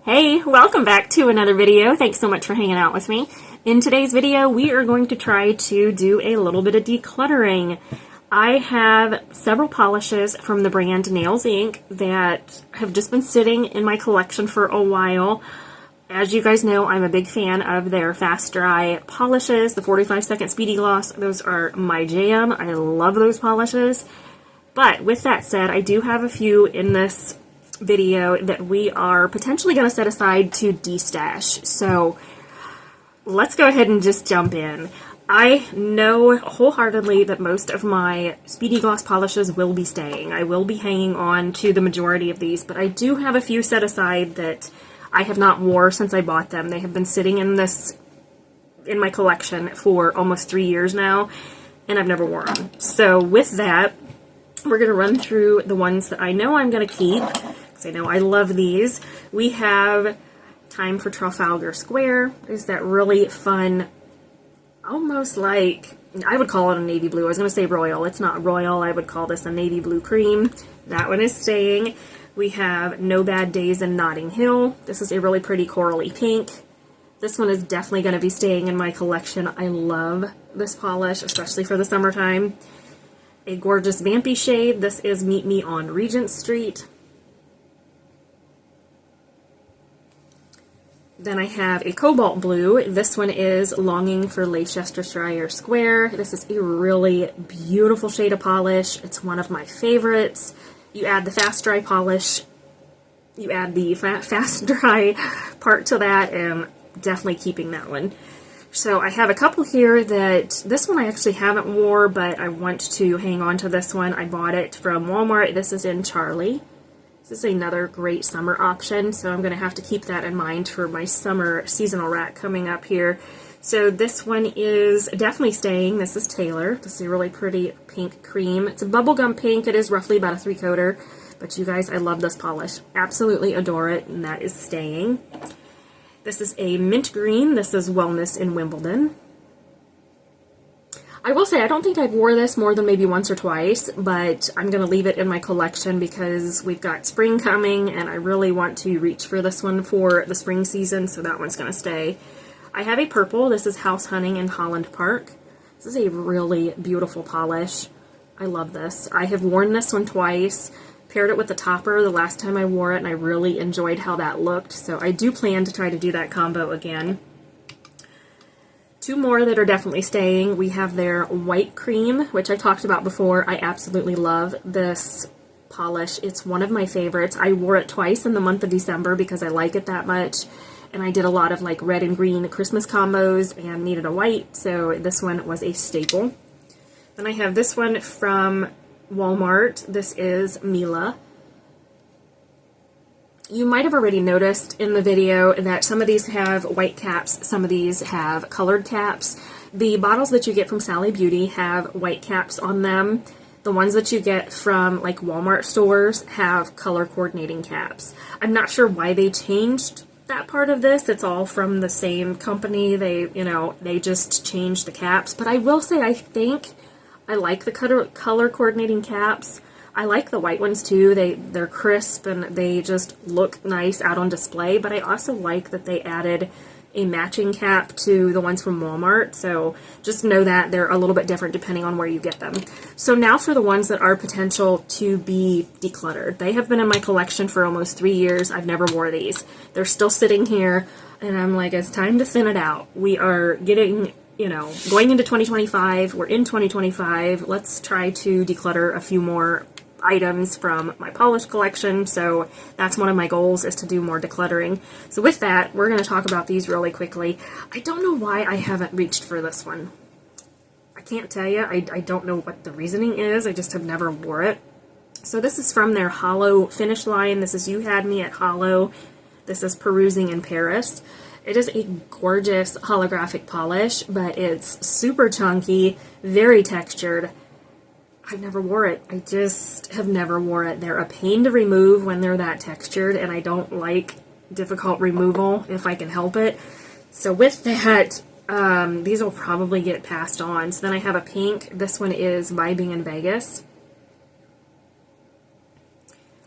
Hey, welcome back to another video. Thanks so much for hanging out with me. In today's video, we are going to try to do a little bit of decluttering. I have several polishes from the brand Nails Inc. that have just been sitting in my collection for a while. As you guys know, I'm a big fan of their fast dry polishes, the 45-second Speedy Gloss. Those are my jam. I love those polishes. But with that said, I do have a few in this video that we are potentially going to set aside to destash. So let's go ahead and just jump in. I know wholeheartedly that most of my Speedy Gloss polishes will be staying. I will be hanging on to the majority of these, but I do have a few set aside that I have not wore since I bought them. They have been sitting in my collection for almost 3 years now, and I've never worn them. So with that, we're going to run through the ones that I know I'm going to keep, because I know I love these. We have Time for Trafalgar Square. There's that really fun, almost like, I would call it a navy blue. I was going to say royal. It's not royal. I would call this a navy blue cream. That one is staying. We have No Bad Days in Notting Hill. This is a really pretty corally pink. This one is definitely going to be staying in my collection. I love this polish, especially for the summertime. A gorgeous vampy shade. This is Meet Me on Regent Street. Then I have a cobalt blue. This one is Longing for Leicestershire Square. This is a really beautiful shade of polish. It's one of my favorites. You add the fast dry polish, you add the fast dry part to that, and definitely keeping that one. So I have a couple here that, this one I actually haven't wore, but I want to hang on to this one. I bought it from Walmart. This is in Charlie. This is another great summer option, so I'm going to have to keep that in mind for my summer seasonal rack coming up here. So this one is definitely staying. This is Taylor. This is a really pretty pink cream. It's a bubblegum pink. It is roughly about a 3-coater, but you guys, I love this polish. Absolutely adore it, and that is staying. This is a mint green. This is Wellness in Wimbledon. I will say I don't think I've wore this more than maybe once or twice, but I'm going to leave it in my collection because we've got spring coming and I really want to reach for this one for the spring season, so that one's going to stay. I have a purple. This is House Hunting in Holland Park. This is a really beautiful polish. I love this. I have worn this one twice. Paired it with the topper the last time I wore it, and I really enjoyed how that looked, so I do plan to try to do that combo again. Two more that are definitely staying. We have their white cream, which I've talked about before. I absolutely love this polish. It's one of my favorites. I wore it twice in the month of December because I like it that much, and I did a lot of like red and green Christmas combos and needed a white, so this one was a staple. Then I have this one from Walmart. This is Mila. You might have already noticed in the video that some of these have white caps, some of these have colored caps. The bottles that you get from Sally Beauty have white caps on them. The ones that you get from like Walmart stores have color coordinating caps. I'm not sure why they changed that part of this. It's all from the same company. They just changed the caps. But I will say I think I like the color coordinating caps. I like the white ones too. They're crisp and they just look nice out on display, but I also like that they added a matching cap to the ones from Walmart, so just know that they're a little bit different depending on where you get them. So now for the ones that are potential to be decluttered. They have been in my collection for almost 3 years. I've never wore these. They're still sitting here, and I'm like, it's time to thin it out. We are getting, going into 2025. We're in 2025. Let's try to declutter a few more items from my polish collection, so that's one of my goals, is to do more decluttering. So with that, we're going to talk about these really quickly. I don't know why I haven't reached for this one. I can't tell you. I don't know what the reasoning is. I just have never wore it. So this is from their Hollow finish line. This is You Had Me at Hollow. This is Perusing in Paris. It is a gorgeous holographic polish, but it's super chunky, very textured. I've never wore it. I just have never wore it. They're a pain to remove when they're that textured, and I don't like difficult removal if I can help it. So with that, these will probably get passed on. So then I have a pink. This one is Vibing in Vegas.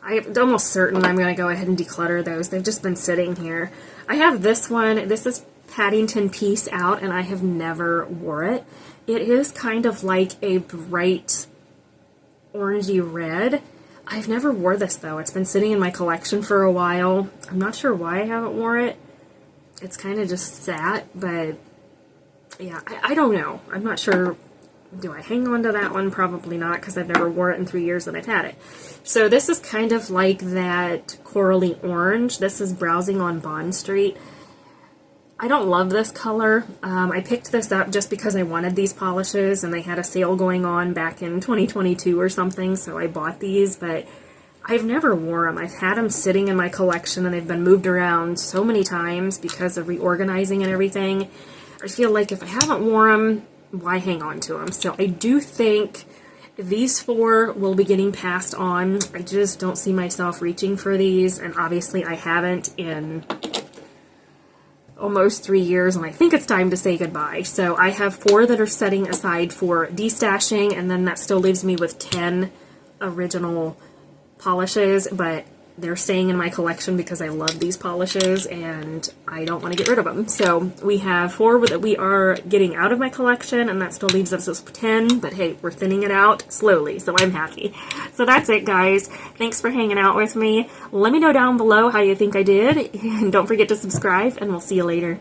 I'm almost certain I'm going to go ahead and declutter those. They've just been sitting here. I have this one. This is Paddington Peace Out, and I have never wore it. It is kind of like a bright orangey red. I've never wore this though. It's been sitting in my collection for a while. I'm not sure why I haven't wore it. It's kind of just sat, but yeah, I don't know. I'm not sure. Do I hang on to that one? Probably not, because I've never wore it in 3 years that I've had it. So this is kind of like that corally orange. This is Browsing on Bond Street. I don't love this color. I picked this up just because I wanted these polishes, and they had a sale going on back in 2022 or something, so I bought these, but I've never wore them. I've had them sitting in my collection, and they've been moved around so many times because of reorganizing and everything. I feel like if I haven't worn them, why hang on to them? So I do think these 4 will be getting passed on. I just don't see myself reaching for these, and obviously I haven't in almost 3 years, and I think it's time to say goodbye. So I have 4 that are setting aside for destashing, and then that still leaves me with 10 original polishes, but they're staying in my collection because I love these polishes and I don't want to get rid of them. So we have 4 that we are getting out of my collection, and that still leaves us with 10, but hey, we're thinning it out slowly, so I'm happy. So that's it, guys. Thanks for hanging out with me. Let me know down below how you think I did, and don't forget to subscribe, and we'll see you later.